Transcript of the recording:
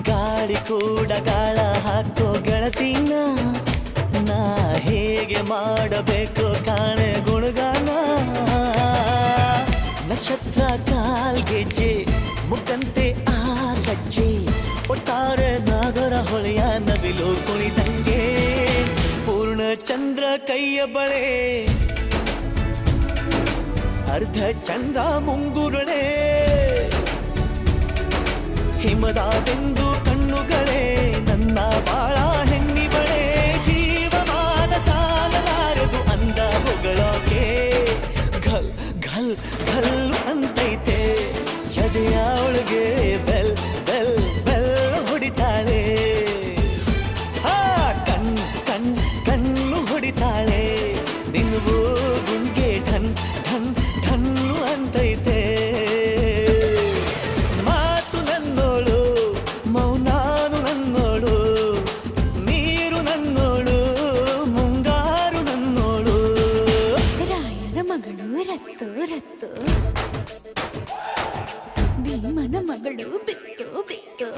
ಗಾಳಿ ಕೂಡ ಗಾಳ ಹಾಕೋ ಗೆಳತಿನ ನಾ ಹೇಗೆ ಮಾಡಬೇಕು ಕಾಣೆ ಗುಣಗಾನ ನಕ್ಷತ್ರ ಕಾಲ್ಗೆಜ್ಜೆ ಮುಖಂತೆ ಆ ಸಜ್ಜೆ ಒಟ್ಟಾರೆ ನಾಗರ ಹೊಳೆಯ ನವಿಲು ಕುಣಿದಂಗೆ ಪೂರ್ಣ ಚಂದ್ರ ಕೈಯ ಬಳೆ ಅರ್ಧ ಚಂದ್ರ ಮುಂಗುರುಳೆ ಹಿಮದ ಬೆಂದು ಕಣ್ಣುಗಳೇ ನನ್ನ ಬಾಳ ಹೆಣ್ಣಿ ಬಳೆ ಜೀವಮಾನ ಸಾಲಲಾರದು ಅಂದ ಹೊಗಳೋಕೆ ಘಲ್ ಘಲ್ ಘಲ್ಲು ಅಂತೈತೆ ಎದೆಯ ಒಳಗೆ ಬೆಲ್ ಬೆಲ್ ಬೆಲ್ ಹೊಡಿತಾಳೆ ಹಾ ಕಣ್ ಕಣ್ ಕಣ್ಣು ಹೊಡಿತಾಳೆ ದಿನವೂ ಗುಂಗೆ ಢನ್ ಢನ್ ಢನ್ನು ಅಂತೈತೆ ಮಾತು ನನ್ನೋಳು ಮೌನಾನು ನನ್ನೋಳು ನೀರು ನನ್ನೋಳು ಮುಂಗಾರು ನನ್ನೋಳು ರಾಯನ ಮಗಳು ರತ್ತು ರತ್ತು ಭೀಮನ ಮಗಳು ಬಿಟ್ಟು ಬಿಟ್ಟು